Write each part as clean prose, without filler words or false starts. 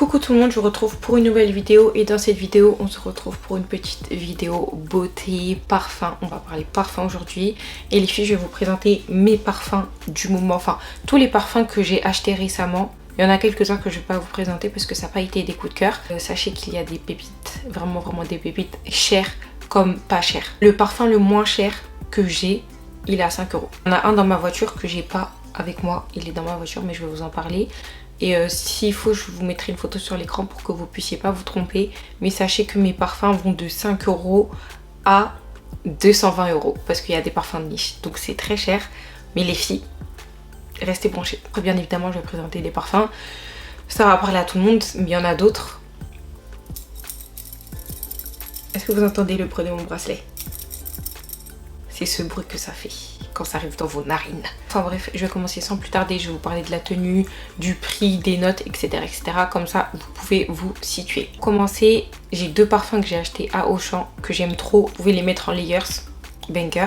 Coucou tout le monde, je vous retrouve pour une nouvelle vidéo et dans cette vidéo on se retrouve pour une petite vidéo beauté, parfum. On va parler parfum aujourd'hui et les filles je vais vous présenter mes parfums du moment, enfin tous les parfums que j'ai achetés récemment. Il y en a quelques-uns que je ne vais pas vous présenter parce que ça n'a pas été des coups de cœur. Sachez qu'il y a des pépites, vraiment des pépites chères comme pas chères. Le parfum le moins cher que j'ai, il est à 5 €. Il y en a un dans ma voiture que j'ai pas avec moi, il est dans ma voiture mais je vais vous en parler. Et s'il faut, je vous mettrai une photo sur l'écran pour que vous puissiez pas vous tromper. Mais sachez que mes parfums vont de 5 € à 220 € parce qu'il y a des parfums de niche. Donc c'est très cher. Mais les filles, restez branchées. Bien évidemment, je vais présenter des parfums. Ça va parler à tout le monde, mais il y en a d'autres. Est-ce que vous entendez le bruit de mon bracelet? C'est ce bruit que ça fait quand ça arrive dans vos narines. Enfin bref, je vais commencer sans plus tarder. Je vais vous parler de la tenue, du prix, des notes, etc. etc. Comme ça, vous pouvez vous situer. Pour commencer, j'ai deux parfums que j'ai achetés à Auchan que j'aime trop. Vous pouvez les mettre en layers, banger.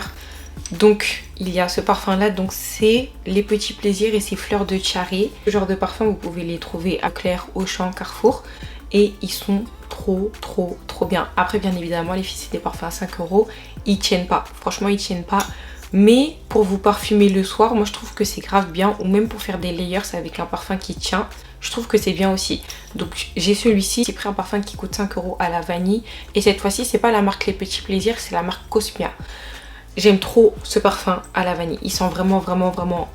Donc, il y a ce parfum-là. Donc, c'est les petits plaisirs et ces fleurs de charré. Ce genre de parfum, vous pouvez les trouver à Claire, Auchan, Carrefour. Et ils sont trop bien. Après, bien évidemment, les filles, c'est des parfums à 5 €. Ils tiennent pas. Franchement, ils tiennent pas. Mais pour vous parfumer le soir, moi je trouve que c'est grave bien. Ou même pour faire des layers avec un parfum qui tient, je trouve que c'est bien aussi. Donc j'ai celui-ci, j'ai pris un parfum qui coûte 5 € à la vanille. Et cette fois-ci, c'est pas la marque Les Petits Plaisirs, c'est la marque Cosmia. J'aime trop ce parfum à la vanille. Il sent vraiment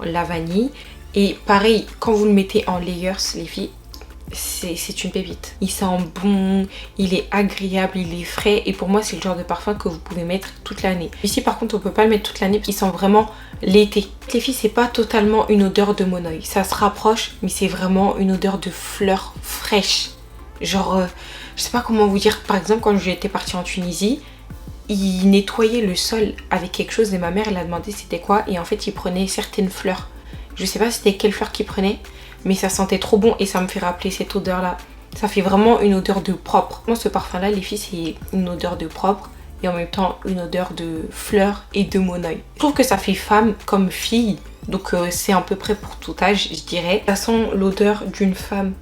la vanille. Et pareil, quand vous le mettez en layers, les filles, c'est une pépite. Il sent bon, il est agréable, il est frais et pour moi c'est le genre de parfum que vous pouvez mettre toute l'année. Ici par contre on peut pas le mettre toute l'année, il sent vraiment l'été. Les filles, c'est pas totalement une odeur de mon oeil, ça se rapproche mais c'est vraiment une odeur de fleurs fraîches. Genre je sais pas comment vous dire, par exemple quand j'étais partie en Tunisie, il nettoyait le sol avec quelque chose et ma mère elle a demandé c'était quoi et en fait il prenait certaines fleurs. Je sais pas c'était quelle fleur qu'il prenait, mais ça sentait trop bon et ça me fait rappeler cette odeur là. Ça fait vraiment une odeur de propre. Moi ce parfum là les filles c'est une odeur de propre et en même temps une odeur de fleurs et de mon oeil. Je trouve que ça fait femme comme fille, donc c'est à peu près pour tout âge je dirais. Ça sent l'odeur d'une femme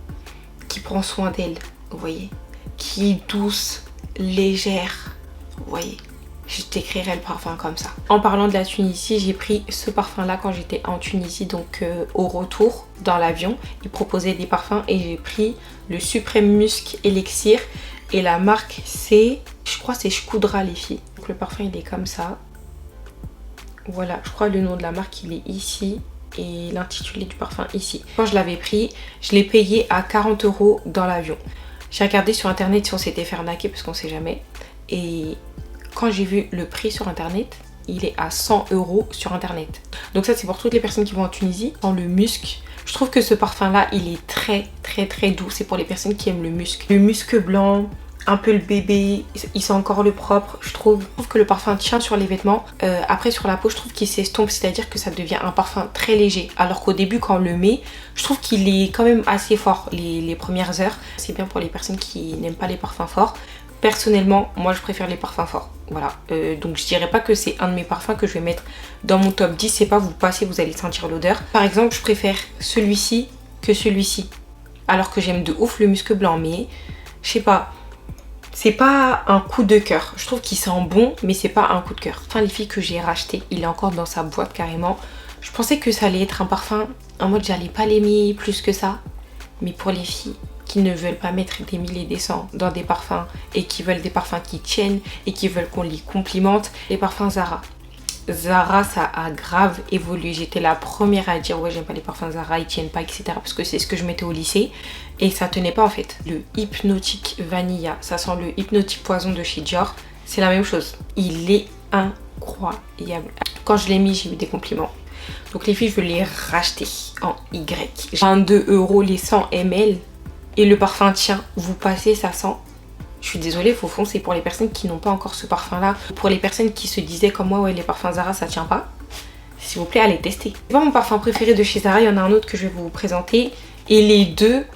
qui prend soin d'elle, vous voyez, qui est douce, légère, vous voyez. Je t'écrirai le parfum comme ça. En parlant de la Tunisie, j'ai pris ce parfum là quand j'étais en Tunisie, donc au retour dans l'avion. Ils proposaient des parfums et j'ai pris le Suprême Musc Elixir et la marque c'est, je crois c'est Shkoudra les filles. Donc le parfum il est comme ça. Voilà, je crois le nom de la marque il est ici et l'intitulé du parfum ici. Quand je l'avais pris, je l'ai payé à 40 € dans l'avion. J'ai regardé sur internet si on s'était fait arnaquer parce qu'on sait jamais. Et quand j'ai vu le prix sur internet, il est à 100 € sur internet. Donc ça c'est pour toutes les personnes qui vont en Tunisie. Dans le musc, je trouve que ce parfum là il est très doux. C'est pour les personnes qui aiment le musc. Le musc blanc, un peu le bébé, il sent encore le propre. Je trouve que le parfum tient sur les vêtements. Après sur la peau je trouve qu'il s'estompe, c'est-à-dire que ça devient un parfum très léger. Alors qu'au début quand on le met, je trouve qu'il est quand même assez fort les premières heures. C'est bien pour les personnes qui n'aiment pas les parfums forts. Personnellement, moi je préfère les parfums forts. Voilà, donc je dirais pas que c'est un de mes parfums que je vais mettre dans mon top 10. C'est pas vous passez, vous allez sentir l'odeur. Par exemple, je préfère celui-ci que celui-ci. Alors que j'aime de ouf le musc blanc, mais je sais pas. C'est pas un coup de cœur. Je trouve qu'il sent bon, mais c'est pas un coup de cœur. Enfin, les filles que j'ai racheté, il est encore dans sa boîte carrément. Je pensais que ça allait être un parfum en mode j'allais pas l'aimer plus que ça. Mais pour les filles qui ne veulent pas mettre des 1000 et des 100 dans des parfums et qui veulent des parfums qui tiennent et qui veulent qu'on les complimente, les parfums Zara. Zara ça a grave évolué. J'étais la première à dire ouais j'aime pas les parfums Zara, ils tiennent pas etc. Parce que c'est ce que je mettais au lycée et ça tenait pas en fait. Le Hypnotic Vanilla, ça sent le Hypnotic Poison de chez Dior, c'est la même chose. Il est incroyable. Quand je l'ai mis j'ai eu des compliments. Donc les filles je l'ai racheté en Y. 22 € les 100 ml. Et le parfum tient, vous passez, ça sent. Je suis désolée, il faut foncer pour les personnes qui n'ont pas encore ce parfum là. Pour les personnes qui se disaient comme moi, ouais les parfums Zara ça tient pas. S'il vous plaît, allez tester. C'est pas mon parfum préféré de chez Zara, il y en a un autre que je vais vous présenter. Et les deux,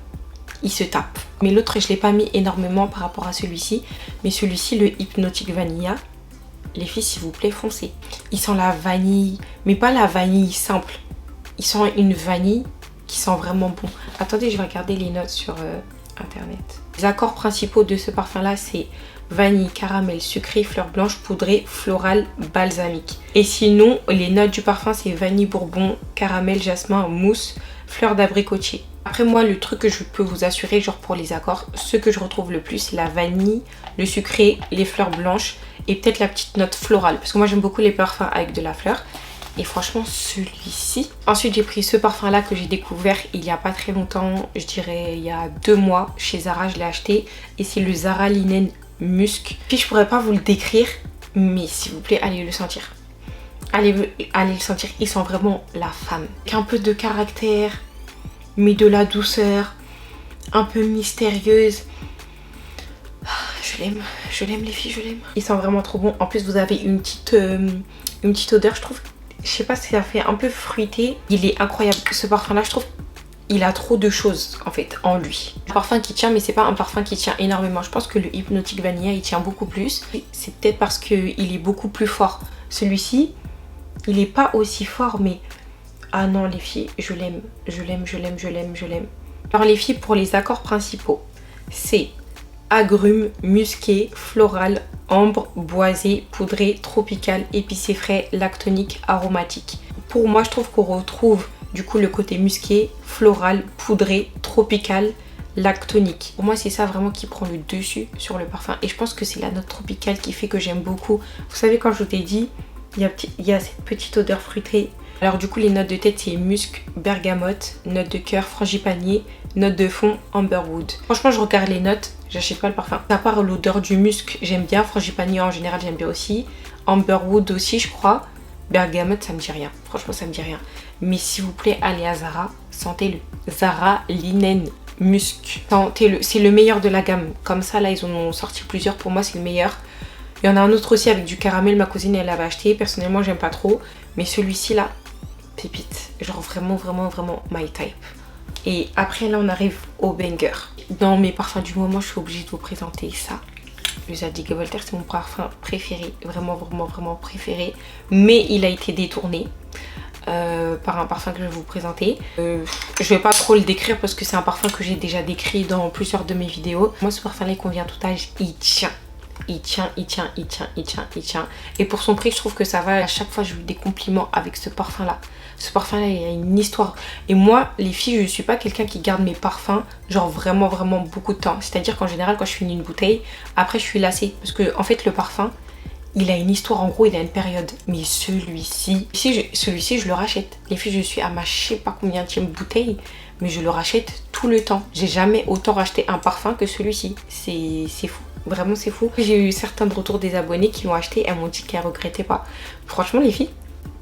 ils se tapent. Mais l'autre je l'ai pas mis énormément par rapport à celui-ci. Mais celui-ci, le Hypnotic Vanilla, les filles s'il vous plaît foncez. Il sent la vanille, mais pas la vanille simple. Il sent une vanille qui sent vraiment bon. Attendez, je vais regarder les notes sur internet. Les accords principaux de ce parfum là, c'est vanille, caramel, sucré, fleur blanche, poudrée, florale, balsamique. Et sinon, les notes du parfum, c'est vanille, bourbon, caramel, jasmin, mousse, fleur d'abricotier. Après moi, le truc que je peux vous assurer, genre pour les accords, ce que je retrouve le plus, c'est la vanille, le sucré, les fleurs blanches et peut-être la petite note florale. Parce que moi, j'aime beaucoup les parfums avec de la fleur. Et franchement, celui-ci. Ensuite, j'ai pris ce parfum-là que j'ai découvert il n'y a pas très longtemps. Je dirais il y a 2 mois. Chez Zara, je l'ai acheté. Et c'est le Zara Linen Musk. Puis je pourrais pas vous le décrire, mais s'il vous plaît, allez le sentir. Allez le sentir. Il sent vraiment la femme. Avec un peu de caractère, mais de la douceur. Un peu mystérieuse. Je l'aime les filles, je l'aime. Il sent vraiment trop bon. En plus, vous avez une petite odeur, je trouve. Je sais pas si ça fait un peu fruité. Il est incroyable. Ce parfum là, je trouve, il a trop de choses en fait en lui. Un parfum qui tient, mais c'est pas un parfum qui tient énormément. Je pense que le Hypnotic Vanilla, il tient beaucoup plus. C'est peut-être parce qu'il est beaucoup plus fort. Celui-ci, il est pas aussi fort, mais... Ah non les filles, je l'aime. Je l'aime, je l'aime, je l'aime, je l'aime. Alors les filles, pour les accords principaux, c'est agrumes, musqué, floral, ambre, boisé, poudré, tropical, épicé frais, lactonique, aromatique. Pour moi, je trouve qu'on retrouve du coup le côté musqué, floral, poudré, tropical, lactonique. Pour moi, c'est ça vraiment qui prend le dessus sur le parfum. Et je pense que c'est la note tropicale qui fait que j'aime beaucoup. Vous savez, quand je vous ai dit, il y a cette petite odeur fruitée. Alors du coup, les notes de tête, c'est musc, bergamote, note de cœur, frangipanier, note de fond, amberwood. Franchement, je regarde les notes, j'achète pas le parfum. À part l'odeur du musc, j'aime bien. Frangipanier en général, j'aime bien aussi. Amberwood aussi, je crois. Bergamote, ça me dit rien. Franchement, ça me dit rien. Mais s'il vous plaît, allez à Zara, sentez-le. Zara Linen Musk. Sentez-le, c'est le meilleur de la gamme. Comme ça, là, ils en ont sorti plusieurs. Pour moi, c'est le meilleur. Il y en a un autre aussi avec du caramel. Ma cousine, elle l'avait acheté. Personnellement, j'aime pas trop. Mais celui-ci, là, pépite. Genre vraiment, vraiment, vraiment my type. Et après, là, on arrive au banger. Dans mes parfums du moment, je suis obligée de vous présenter ça. Le Zadig et Voltaire, c'est mon parfum préféré. Vraiment, vraiment, vraiment préféré. Mais il a été détourné par un parfum que je vais vous présenter. Je vais pas trop le décrire parce que c'est un parfum que j'ai déjà décrit dans plusieurs de mes vidéos. Moi, ce parfum-là, il convient à tout âge. Il tient. Il tient, il tient, il tient, il tient, il tient. Et pour son prix, je trouve que ça va. À chaque fois, je lui des compliments avec ce parfum-là. Ce parfum-là, il a une histoire. Et moi, les filles, je suis pas quelqu'un qui garde mes parfums, genre vraiment, vraiment beaucoup de temps. C'est-à-dire qu'en général, quand je finis une bouteille, après, je suis lassée. Parce que, en fait, le parfum, il a une histoire. En gros, il a une période. Mais celui-ci, je le rachète. Les filles, je suis à ma je sais pas combien de bouteille, mais je le rachète tout le temps. J'ai jamais autant racheté un parfum que celui-ci. C'est fou. Vraiment, c'est fou. J'ai eu certains de retours des abonnés qui l'ont acheté. Elles m'ont dit qu'elles regrettaient pas. Franchement, les filles,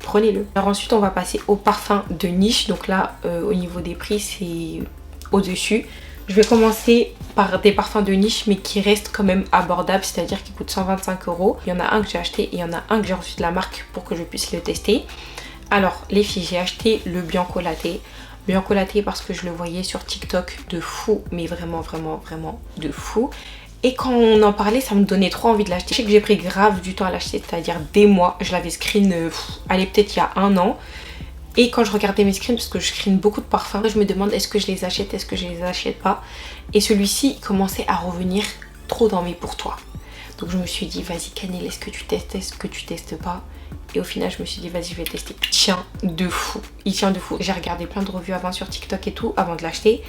prenez-le. Alors ensuite, on va passer au parfum de niche. Donc là, au niveau des prix, c'est au-dessus. Je vais commencer par des parfums de niche, mais qui restent quand même abordables. C'est-à-dire qui coûtent 125 €. Il y en a un que j'ai acheté et il y en a un que j'ai reçu de la marque pour que je puisse le tester. Alors, les filles, j'ai acheté le Bianco Latte. Bianco Latte parce que je le voyais sur TikTok de fou. Mais vraiment, vraiment, vraiment de fou. Et quand on en parlait, ça me donnait trop envie de l'acheter. Je sais que j'ai pris grave du temps à l'acheter, c'est-à-dire des mois. Je l'avais screen, allez, peut-être il y a 1 an. Et quand je regardais mes screens, parce que je screen beaucoup de parfums, je me demande est-ce que je les achète, est-ce que je les achète pas. Et celui-ci commençait à revenir trop dans mes pour toi. Donc je me suis dit, vas-y Cannelle, est-ce que tu testes, est-ce que tu testes pas? Et au final, je me suis dit, vas-y, je vais tester. Il tient de fou. Il tient de fou. J'ai regardé plein de revues avant sur TikTok et tout, avant de l'acheter.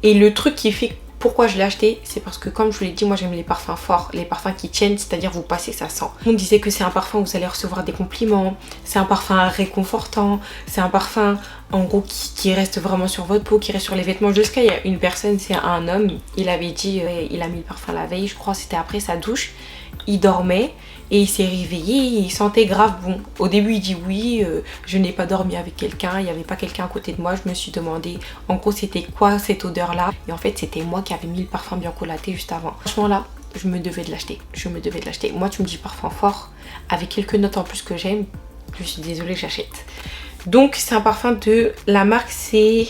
Et le truc qui fait... Pourquoi je l'ai acheté? C'est parce que comme je vous l'ai dit, moi j'aime les parfums forts, les parfums qui tiennent, c'est-à-dire vous passez, ça sent. On disait que c'est un parfum où vous allez recevoir des compliments, c'est un parfum réconfortant, c'est un parfum en gros qui reste vraiment sur votre peau, qui reste sur les vêtements. Jusqu'à il y a une personne, c'est un homme, il avait dit, il a mis le parfum la veille, je crois c'était après sa douche, il dormait et il s'est réveillé, il sentait grave bon. Au début il dit oui, je n'ai pas dormi avec quelqu'un, il n'y avait pas quelqu'un à côté de moi. Je me suis demandé en gros c'était quoi cette odeur là. Et en fait c'était moi qui avais mis le parfum Bianco Latte juste avant. Franchement là, je me devais de l'acheter, je me devais de l'acheter. Moi tu me dis parfum fort, avec quelques notes en plus que j'aime, je suis désolée, j'achète. Donc c'est un parfum de la marque, c'est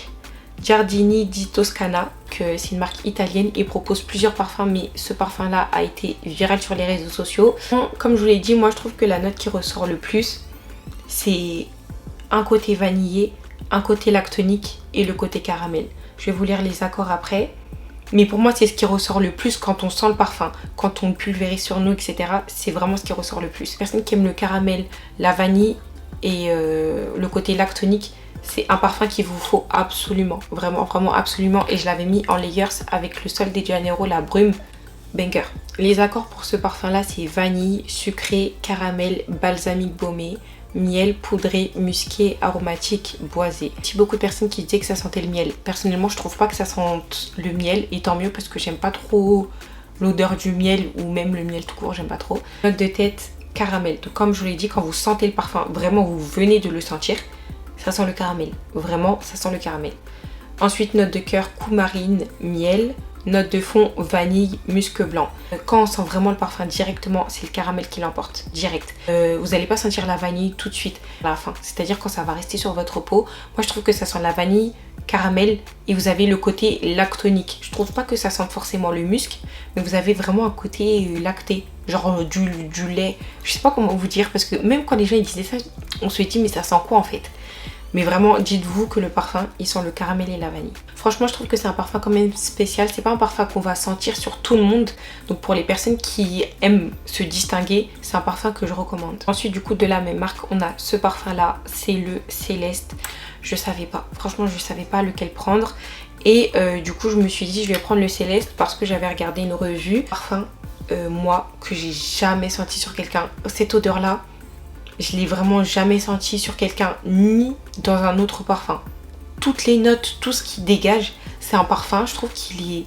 Giardini di Toscana, que c'est une marque italienne et propose plusieurs parfums, mais ce parfum là a été viral sur les réseaux sociaux. Comme je vous l'ai dit, moi je trouve que la note qui ressort le plus, c'est un côté vanillé, un côté lactonique et le côté caramel. Je vais vous lire les accords après. Mais pour moi, c'est ce qui ressort le plus quand on sent le parfum, quand on le pulvérise sur nous, etc. C'est vraiment ce qui ressort le plus. Personne qui aime le caramel, la vanille et le côté lactonique, c'est un parfum qu'il vous faut absolument. Vraiment, vraiment absolument. Et je l'avais mis en layers avec le Sol de Janeiro, la brume. Banger. Les accords pour ce parfum là, c'est vanille, sucré, caramel, balsamique baumé, miel, poudré, musqué, aromatique, boisé. Il y a beaucoup de personnes qui disaient que ça sentait le miel. Personnellement, je trouve pas que ça sente le miel, et tant mieux parce que j'aime pas trop l'odeur du miel, ou même le miel tout court, j'aime pas trop. Note de tête, caramel. Donc comme je vous l'ai dit, quand vous sentez le parfum, vraiment vous venez de le sentir, ça sent le caramel. Vraiment, ça sent le caramel. Ensuite, note de cœur, coumarine, miel. Note de fond, vanille, musc blanc. Quand on sent vraiment le parfum directement, c'est le caramel qui l'emporte, direct. Vous n'allez pas sentir la vanille tout de suite à la fin. C'est-à-dire quand ça va rester sur votre peau. Moi, je trouve que ça sent la vanille, caramel, et vous avez le côté lactonique. Je trouve pas que ça sente forcément le musc, mais vous avez vraiment un côté lacté. Genre du lait. Je sais pas comment vous dire, parce que même quand les gens ils disaient ça, on se dit mais ça sent quoi en fait? Mais vraiment, dites-vous que le parfum, il sent le caramel et la vanille. Franchement, je trouve que c'est un parfum quand même spécial. C'est pas un parfum qu'on va sentir sur tout le monde. Donc pour les personnes qui aiment se distinguer, c'est un parfum que je recommande. Ensuite, du coup, de la même marque, on a ce parfum-là. C'est le Céleste. Je savais pas. Franchement, je savais pas lequel prendre. Et du coup, je me suis dit, je vais prendre le Céleste parce que j'avais regardé une revue. Parfum, moi, que j'ai jamais senti sur quelqu'un. Cette odeur-là, je l'ai vraiment jamais senti sur quelqu'un, ni dans un autre parfum. Toutes les notes, tout ce qui dégage, c'est un parfum, je trouve qu'il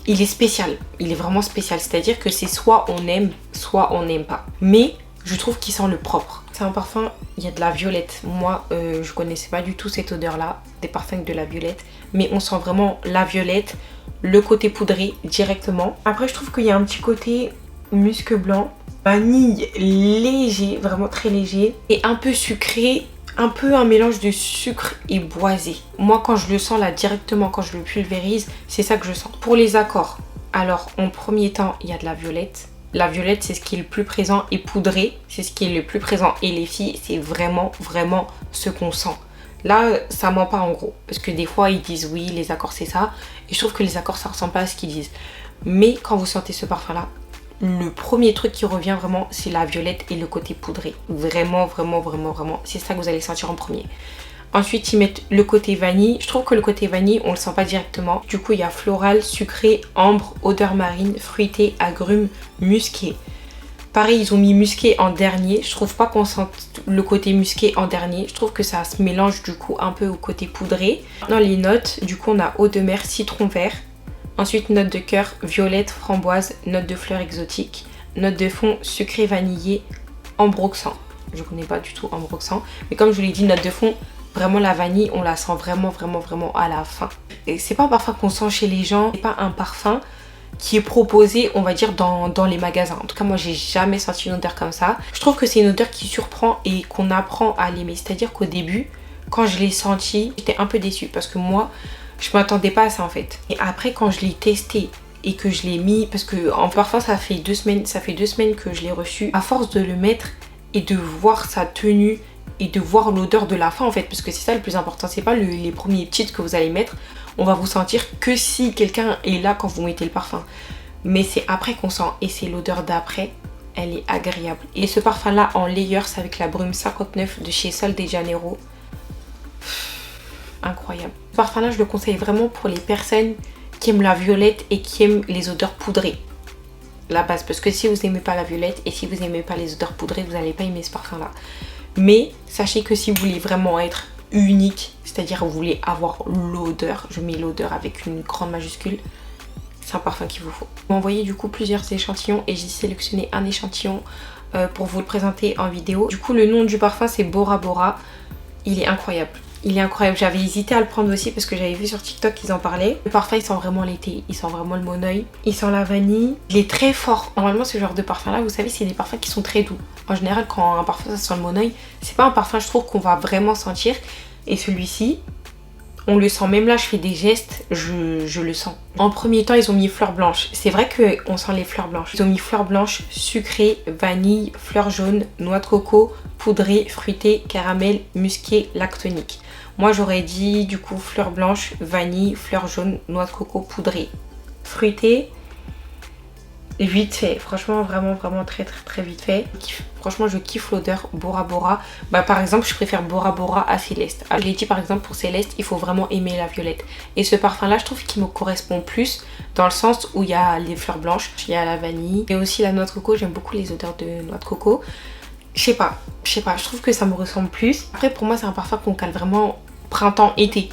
est spécial. Il est vraiment spécial, c'est-à-dire que c'est soit on aime, soit on n'aime pas. Mais je trouve qu'il sent le propre. C'est un parfum, il y a de la violette. Moi, je connaissais pas du tout cette odeur-là, des parfums avec de la violette. Mais on sent vraiment la violette, le côté poudré directement. Après, je trouve qu'il y a un petit côté musc blanc. Vanille léger, vraiment très léger, et un peu sucré, un peu un mélange de sucre et boisé. Moi quand je le sens là directement, quand je le pulvérise, c'est ça que je sens. Pour les accords, alors en premier temps il y a de la violette. La violette c'est ce qui est le plus présent, et poudré c'est ce qui est le plus présent, et les filles c'est vraiment vraiment ce qu'on sent. Là ça ment pas en gros, parce que des fois ils disent oui les accords c'est ça, et je trouve que les accords ça ressemble pas à ce qu'ils disent. Mais quand vous sentez ce parfum là, le premier truc qui revient vraiment, c'est la violette et le côté poudré. Vraiment, vraiment, vraiment, vraiment. C'est ça que vous allez sentir en premier. Ensuite, ils mettent le côté vanille. Je trouve que le côté vanille, on le sent pas directement. Du coup, il y a floral, sucré, ambre, odeur marine, fruité, agrumes, musqué. Pareil, ils ont mis musqué en dernier. Je trouve pas qu'on sente le côté musqué en dernier. Je trouve que ça se mélange du coup un peu au côté poudré. Dans les notes, du coup, on a eau de mer, citron vert. Ensuite, note de cœur, violette, framboise, note de fleurs exotiques, note de fond, sucré vanillé, ambroxan. Je connais pas du tout ambroxan, mais comme je vous l'ai dit, note de fond, vraiment la vanille, on la sent vraiment, vraiment, vraiment à la fin. Et c'est pas un parfum qu'on sent chez les gens, c'est pas un parfum qui est proposé, on va dire, dans les magasins. En tout cas, moi, j'ai jamais senti une odeur comme ça. Je trouve que c'est une odeur qui surprend et qu'on apprend à l'aimer. C'est-à-dire qu'au début, quand je l'ai senti, j'étais un peu déçue parce que moi, je m'attendais pas à ça en fait. Et après quand je l'ai testé et que je l'ai mis, parce que en parfum ça fait 2 semaines que je l'ai reçu, à force de le mettre et de voir sa tenue et de voir l'odeur de la fin en fait, parce que c'est ça le plus important, c'est pas les premiers titres que vous allez mettre, on va vous sentir que si quelqu'un est là quand vous mettez le parfum. Mais c'est après qu'on sent, et c'est l'odeur d'après, elle est agréable. Et ce parfum là en layers avec la brume 59 de chez Sol de Janeiro, incroyable. Ce parfum là je le conseille vraiment pour les personnes qui aiment la violette et qui aiment les odeurs poudrées, la base, parce que si vous n'aimez pas la violette et si vous n'aimez pas les odeurs poudrées, vous n'allez pas aimer ce parfum là. Mais sachez que si vous voulez vraiment être unique, c'est-à-dire vous voulez avoir l'odeur, je mets l'odeur avec une grande majuscule, c'est un parfum qu'il vous faut. Vous m'envoyez du coup plusieurs échantillons et j'ai sélectionné un échantillon pour vous le présenter en vidéo. Du coup le nom du parfum c'est Bora Bora, il est incroyable. Il est incroyable, j'avais hésité à le prendre aussi parce que j'avais vu sur TikTok qu'ils en parlaient. Le parfum il sent vraiment l'été, il sent vraiment le monoeil, il sent la vanille. Il est très fort. Normalement ce genre de parfum là, vous savez, c'est des parfums qui sont très doux. En général quand un parfum ça sent le monoeil, c'est pas un parfum je trouve qu'on va vraiment sentir. Et celui-ci, on le sent, même là je fais des gestes, je le sens. En premier temps ils ont mis fleurs blanches. C'est vrai qu'on sent les fleurs blanches. Ils ont mis fleurs blanches, sucrées, vanille, fleurs jaunes, noix de coco, poudré, fruité, caramel, musqué, lactonique. Moi j'aurais dit du coup fleurs blanches, vanille, fleurs jaunes, noix de coco, poudré. fruité. Vite fait, franchement vraiment très vite fait. Franchement je kiffe l'odeur Bora Bora. Bah par exemple je préfère Bora Bora à Céleste. Je l'ai dit par exemple pour Céleste il faut vraiment aimer la violette. Et ce parfum là je trouve qu'il me correspond plus dans le sens où il y a les fleurs blanches, il y a la vanille et aussi la noix de coco. J'aime beaucoup les odeurs de noix de coco. Je sais pas, je trouve que ça me ressemble plus. Après pour moi c'est un parfum qu'on cale vraiment printemps-été.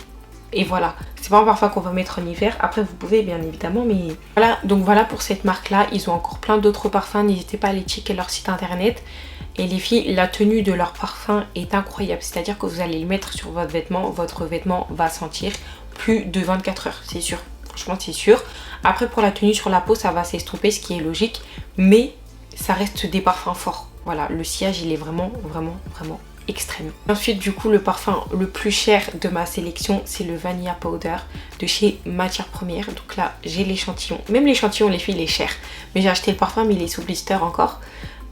Et voilà, c'est pas un parfum qu'on va mettre en hiver. Après vous pouvez bien évidemment, mais voilà. Donc voilà pour cette marque là. Ils ont encore plein d'autres parfums. N'hésitez pas à aller checker leur site internet. Et les filles, la tenue de leur parfum est incroyable. C'est-à-dire que vous allez le mettre sur votre vêtement va sentir plus de 24 heures, c'est sûr. Franchement c'est sûr. Après pour la tenue sur la peau ça va s'estomper, ce qui est logique. Mais ça reste des parfums forts. Voilà, le sillage il est vraiment extrême. Ensuite du coup le parfum le plus cher de ma sélection c'est le Vanilla Powder de chez Matières Premières. Donc là j'ai l'échantillon, même l'échantillon les filles il est cher, mais j'ai acheté le parfum mais il est sous blister encore.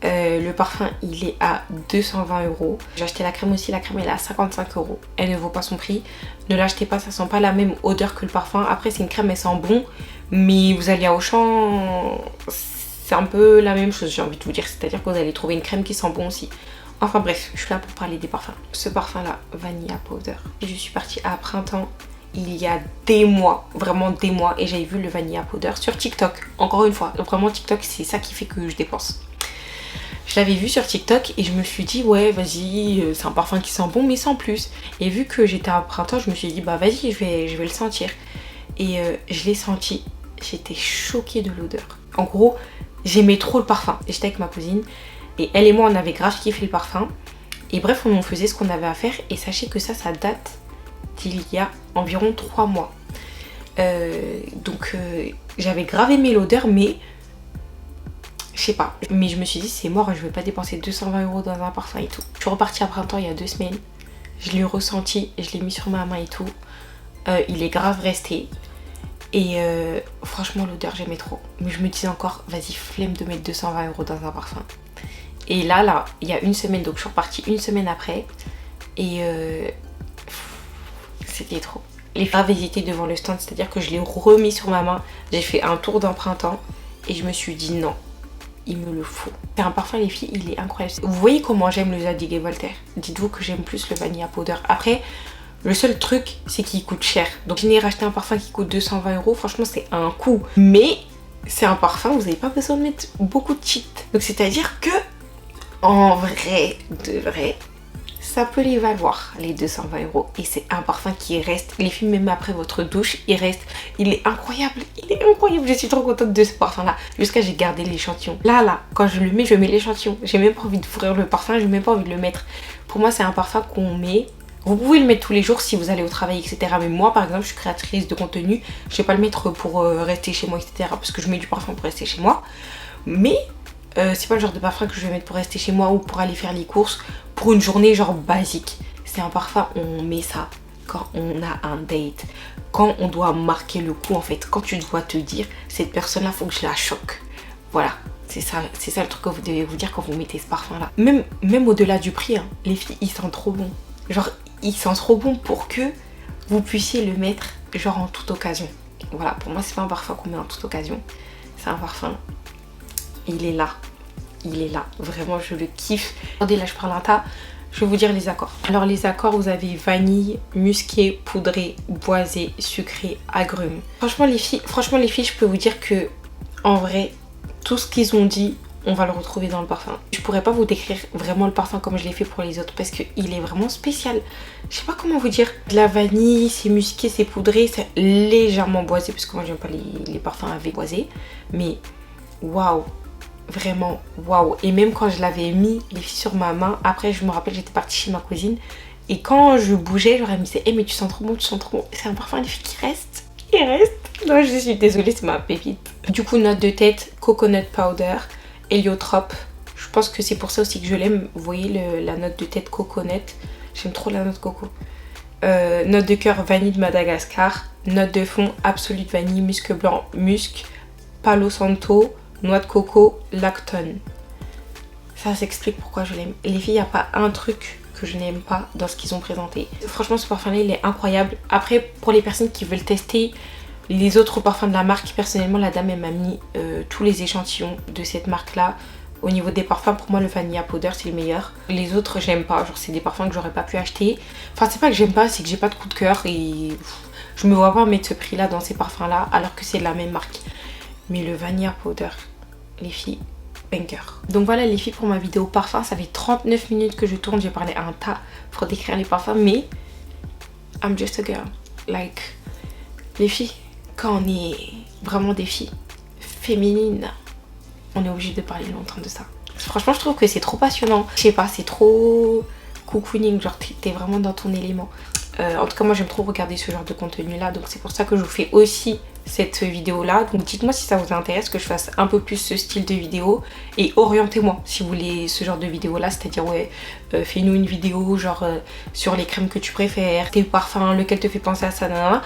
Le parfum il est à 220 €. J'ai acheté la crème aussi, la crème elle est à 55 €. Elle ne vaut pas son prix, ne l'achetez pas, ça sent pas la même odeur que le parfum. Après c'est une crème, elle sent bon, mais vous allez à Auchan, c'est un peu la même chose j'ai envie de vous dire, c'est à dire que vous allez trouver une crème qui sent bon aussi. Enfin bref, je suis là pour parler des parfums. Ce parfum là, Vanilla Powder, et je suis partie à Printemps il y a des mois, vraiment des mois, et j'avais vu le Vanilla Powder sur TikTok. Encore une fois, vraiment TikTok c'est ça qui fait que je dépense. Je l'avais vu sur TikTok et je me suis dit ouais vas-y, c'est un parfum qui sent bon mais sans plus. Et vu que j'étais à Printemps, je me suis dit bah vas-y je vais le sentir. Et je l'ai senti, j'étais choquée de l'odeur. En gros, j'aimais trop le parfum. J'étais avec ma cousine et elle et moi on avait grave kiffé le parfum. Et bref on faisait ce qu'on avait à faire et sachez que ça date d'il y a environ 3 mois. Donc j'avais grave aimé l'odeur mais je sais pas. Mais je me suis dit c'est mort, je vais pas dépenser 220 € dans un parfum et tout. Je suis repartie à Printemps il y a 2 semaines. Je l'ai ressenti, je l'ai mis sur ma main et tout. Il est grave resté. Et franchement l'odeur j'aimais trop. Mais je me disais encore vas-y flemme de mettre 220 € dans un parfum. Et là, il y a une semaine, donc je suis repartie une semaine après. Et c'était trop. J'ai grave hésité devant le stand, c'est-à-dire que je l'ai remis sur ma main. J'ai fait un tour d'un Printemps et je me suis dit non, il me le faut. C'est un parfum les filles, il est incroyable. Vous voyez comment j'aime le Zadig et Voltaire. Dites-vous que j'aime plus le Vanilla Powder. Après, le seul truc, c'est qu'il coûte cher. Donc je n'ai racheté un parfum qui coûte 220 €. Franchement, c'est un coup. Mais c'est un parfum, vous n'avez pas besoin de mettre beaucoup de cheat. Donc c'est-à-dire que en vrai, de vrai, ça peut les valoir les 220 €. Et c'est un parfum qui reste, les filles même après votre douche, il reste, il est incroyable, je suis trop contente de ce parfum là, jusqu'à j'ai gardé l'échantillon. Là, quand je le mets, je mets l'échantillon, j'ai même pas envie d'ouvrir le parfum, j'ai même pas envie de le mettre. Pour moi c'est un parfum qu'on met, vous pouvez le mettre tous les jours si vous allez au travail etc. Mais moi par exemple je suis créatrice de contenu, je vais pas le mettre pour rester chez moi etc. Parce que je mets du parfum pour rester chez moi. Mais c'est pas le genre de parfum que je vais mettre pour rester chez moi ou pour aller faire les courses pour une journée genre basique. C'est un parfum, on met ça quand on a un date, quand on doit marquer le coup en fait, quand tu dois te dire cette personne là faut que je la choque. Voilà, c'est ça le truc que vous devez vous dire quand vous mettez ce parfum là. Même au-delà du prix, hein, les filles ils sentent trop bon. Genre ils sentent trop bon pour que vous puissiez le mettre genre en toute occasion. Voilà, pour moi c'est pas un parfum qu'on met en toute occasion. C'est un parfum, il est là, vraiment je le kiffe. Regardez là je prends un tas, je vais vous dire les accords. Alors les accords, vous avez vanille, musqué, poudré, boisé, sucré, agrumes. Franchement les filles, je peux vous dire que en vrai tout ce qu'ils ont dit on va le retrouver dans le parfum. Je pourrais pas vous décrire vraiment le parfum comme je l'ai fait pour les autres parce qu'il est vraiment spécial. Je sais pas comment vous dire. De la vanille, c'est musqué, c'est poudré, c'est légèrement boisé parce que moi j'aime pas les parfums avec boisé. Mais waouh, vraiment waouh. Et même quand je l'avais mis les filles sur ma main, après je me rappelle j'étais partie chez ma cousine et quand je bougeais j'aurais mis hey mais tu sens trop bon, c'est un parfum les filles qui reste, non je suis désolée c'est ma pépite. Du coup note de tête, coconut powder, héliotrope, je pense que c'est pour ça aussi que je l'aime. Vous voyez la note de tête coconut, j'aime trop la note coco. Note de cœur vanille de Madagascar, note de fond absolute vanille, musc blanc, musc, palo santo, noix de coco, lactone. Ça s'explique pourquoi je l'aime. Les filles, il n'y a pas un truc que je n'aime pas dans ce qu'ils ont présenté. Franchement ce parfum là il est incroyable. Après pour les personnes qui veulent tester Les autres parfums de la marque, personnellement la dame elle m'a mis tous les échantillons de cette marque là. Au niveau des parfums, pour moi le Vanilla Powder c'est le meilleur. Les autres j'aime pas, genre c'est des parfums que j'aurais pas pu acheter. Enfin c'est pas que j'aime pas, c'est que j'ai pas de coup de cœur et je me vois pas mettre ce prix là dans ces parfums là alors que c'est de la même marque. Mais le Vanilla Powder, les filles, banger. Donc voilà les filles pour ma vidéo parfum, ça fait 39 minutes que je tourne, j'ai parlé à un tas pour décrire les parfums mais I'm just a girl. Like, les filles, quand on est vraiment des filles féminines, on est obligé de parler longtemps de ça. Franchement je trouve que c'est trop passionnant. Je sais pas, c'est trop cocooning, genre t'es vraiment dans ton élément. En tout cas moi j'aime trop regarder ce genre de contenu là, donc c'est pour ça que je vous fais aussi cette vidéo là. Donc dites-moi si ça vous intéresse que je fasse un peu plus ce style de vidéo et orientez-moi si vous voulez ce genre de vidéo là, c'est à dire ouais fais-nous une vidéo genre sur les crèmes que tu préfères, tes parfums, lequel te fait penser à ça, nanana.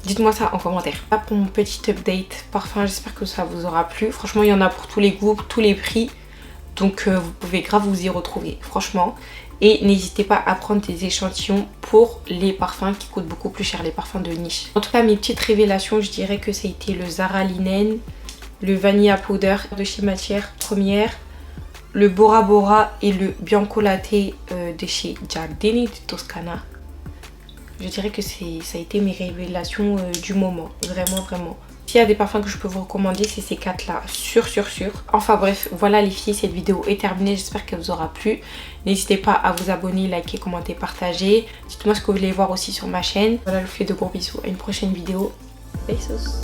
Dites-moi ça en commentaire. Là pour mon petit update parfum, j'espère que ça vous aura plu. Franchement il y en a pour tous les goûts, tous les prix, donc vous pouvez grave vous y retrouver franchement. Et n'hésitez pas à prendre des échantillons pour les parfums qui coûtent beaucoup plus cher, les parfums de niche. En tout cas mes petites révélations, je dirais que ça a été le Zara Linen, le Vanilla Powder de chez Matière Première, le Bora Bora et le Bianco Latte de chez Giardini di Toscana. Je dirais que ça a été mes révélations du moment, vraiment vraiment. S'il y a des parfums que je peux vous recommander, c'est ces 4 là, sûr. Enfin bref, voilà les filles, cette vidéo est terminée, j'espère qu'elle vous aura plu. N'hésitez pas à vous abonner, liker, commenter, partager. Dites-moi ce que vous voulez voir aussi sur ma chaîne. Voilà, je vous fais de gros bisous, à une prochaine vidéo. Besos.